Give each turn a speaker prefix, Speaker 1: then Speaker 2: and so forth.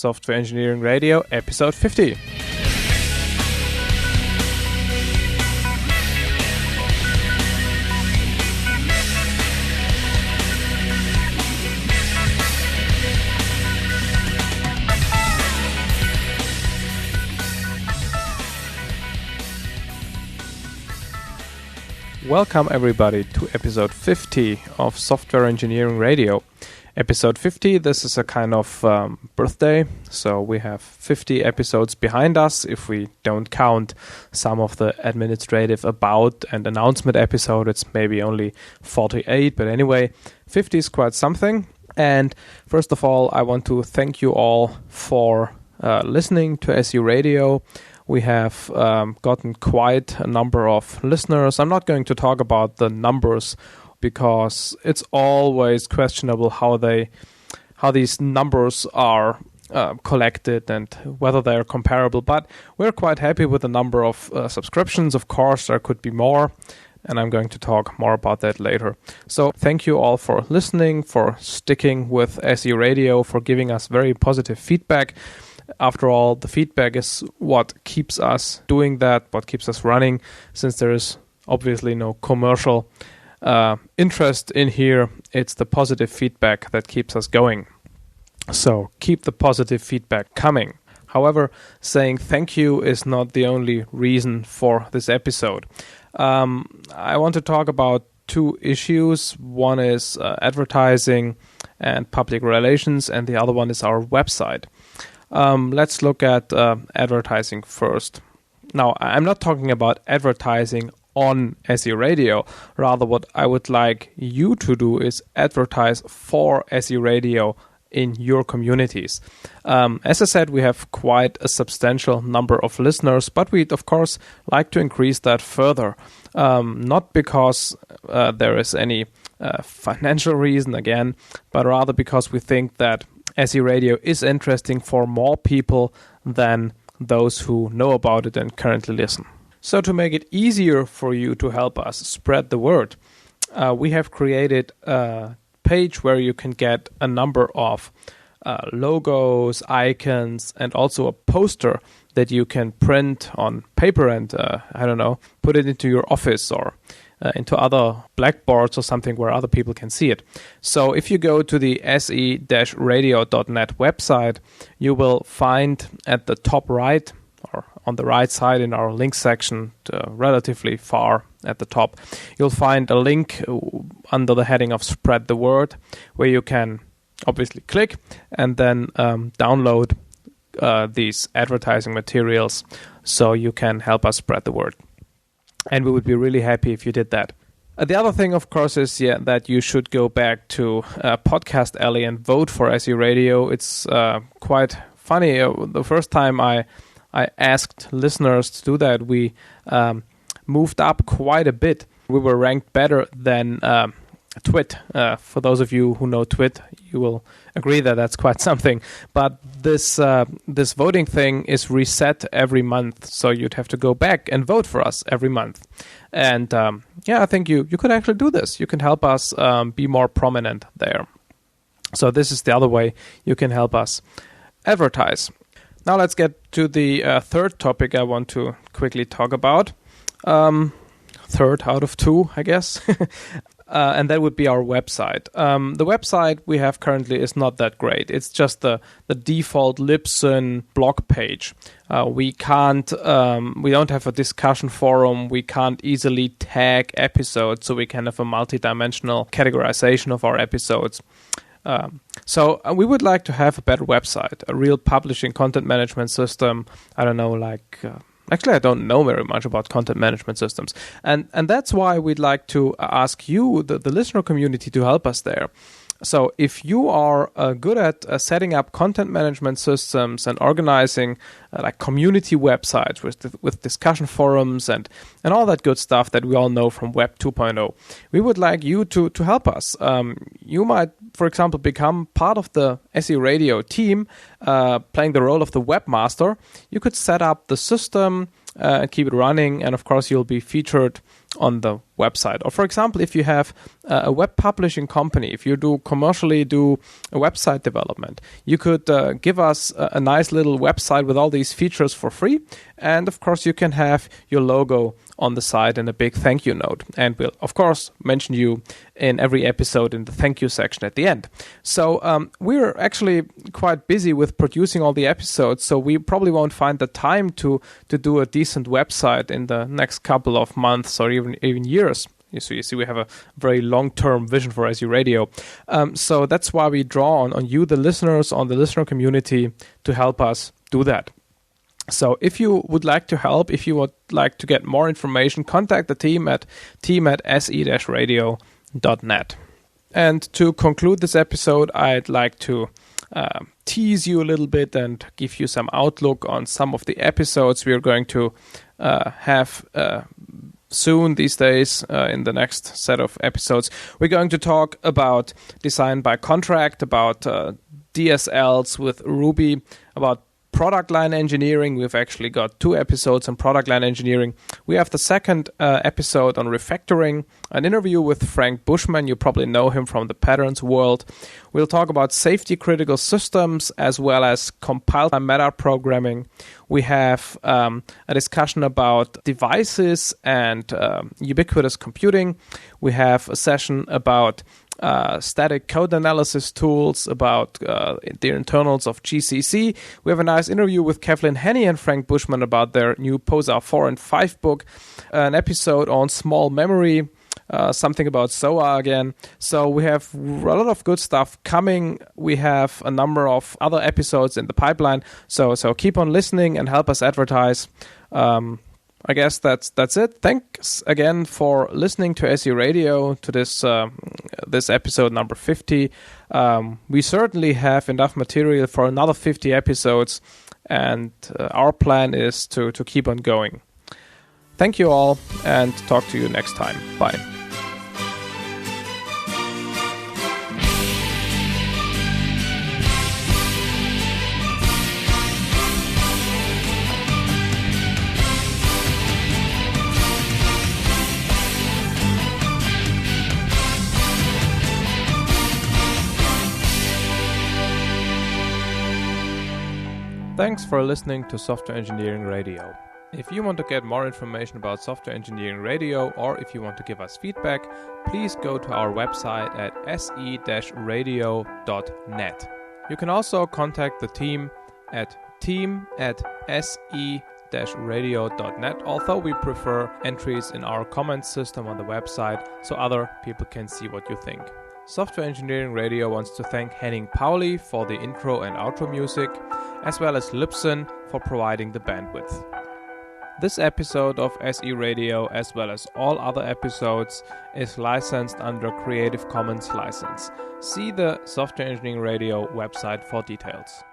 Speaker 1: Software Engineering Radio, episode 50. Welcome everybody to episode 50 of Software Engineering Radio. Episode 50, this is a kind of birthday, so we have 50 episodes behind us if we don't count some of the administrative about and announcement episode. It's maybe only 48, but anyway, 50 is quite something. And first of all, I want to thank you all for listening to SE Radio. We have gotten quite a number of listeners. I'm not going to talk about the numbers because it's always questionable how these numbers are collected and whether they are comparable. But we're quite happy with the number of subscriptions. Of course, there could be more, and I'm going to talk more about that later. So thank you all for listening, for sticking with SE Radio, for giving us very positive feedback. After all, the feedback is what keeps us doing that, what keeps us running, since there is obviously no commercial interest in here. It's the positive feedback that keeps us going. So keep the positive feedback coming. However, saying thank you is not the only reason for this episode. I want to talk about two issues. One is advertising and public relations, and the other one is our website. Let's look at advertising first. Now, I'm not talking about advertising on SE Radio. Rather, what I would like you to do is advertise for SE Radio in your communities. As I said, we have quite a substantial number of listeners, but we'd, of course, like to increase that further. Not because there is any financial reason, again, but rather because we think that SE Radio is interesting for more people than those who know about it and currently listen. So to make it easier for you to help us spread the word, we have created a page where you can get a number of logos, icons, and also a poster that you can print on paper and, put it into your office or into other blackboards or something where other people can see it. So if you go to the se-radio.net website, you will find at the top right or on the right side in our link section, relatively far at the top, you'll find a link under the heading of Spread the Word, where you can obviously click and then download these advertising materials so you can help us spread the word. And we would be really happy if you did that. The other thing, of course, is that you should go back to Podcast Alley and vote for SE Radio. It's quite funny. The first time I asked listeners to do that, we moved up quite a bit. We were ranked better than Twit. For those of you who know Twit, you will agree that that's quite something. But this voting thing is reset every month, so you'd have to go back and vote for us every month. And I think you could actually do this. You can help us be more prominent there. So this is the other way you can help us advertise. Now let's get to the third topic I want to quickly talk about. Third out of two, I guess. And that would be our website. The website we have currently is not that great. It's just the default Libsyn blog page. We don't have a discussion forum. We can't easily tag episodes, so we can have a multi-dimensional categorization of our episodes. So we would like to have a better website, a real publishing content management system. I don't know, actually, I don't know very much about content management systems. And that's why we'd like to ask you, the listener community, to help us there. So if you are good at setting up content management systems and organizing like community websites with discussion forums and all that good stuff that we all know from Web 2.0, we would like you to help us. You might, for example, become part of the SE Radio team, playing the role of the webmaster. You could set up the system, keep it running, and of course you'll be featured on the website. Or for example, if you have a web publishing company, if you commercially do a website development, you could give us a nice little website with all these features for free. And of course, you can have your logo on the side and a big thank you note. And we'll, of course, mention you in every episode in the thank you section at the end. So we're actually quite busy with producing all the episodes, so we probably won't find the time to do a decent website in the next couple of months or even years. So you see, we have a very long-term vision for SE Radio. So that's why we draw on you, the listeners, on the listener community to help us do that. So if you would like to help, if you would like to get more information, contact the team at se-radio.net. And to conclude this episode, I'd like to tease you a little bit and give you some outlook on some of the episodes we are going to have soon these days in the next set of episodes. We're going to talk about design by contract, about DSLs with Ruby, about product line engineering. We've actually got 2 episodes on product line engineering. We have the second episode on refactoring, an interview with Frank Bushman. You probably know him from the patterns world. We'll talk about safety critical systems as well as compile time meta programming. We have a discussion about devices and ubiquitous computing. We have a session about static code analysis tools, about the internals of GCC. We have a nice interview with Kevlin Henney and Frank Bushman about their new POSA 4 and 5 book, an episode on small memory, something about SOA again. So we have a lot of good stuff coming. We have a number of other episodes in the pipeline. So keep on listening and help us advertise. I guess that's it. Thanks again for listening to SE Radio, to this episode number 50. We certainly have enough material for another 50 episodes, and our plan is to keep on going. Thank you all, and talk to you next time. Bye. Thanks for listening to Software Engineering Radio. If you want to get more information about Software Engineering Radio, or if you want to give us feedback, please go to our website at se-radio.net. You can also contact the team at team@se-radio.net, although we prefer entries in our comments system on the website so other people can see what you think. Software Engineering Radio wants to thank Henning Pauli for the intro and outro music, as well as Libsyn for providing the bandwidth. This episode of SE Radio, as well as all other episodes, is licensed under Creative Commons license. See the Software Engineering Radio website for details.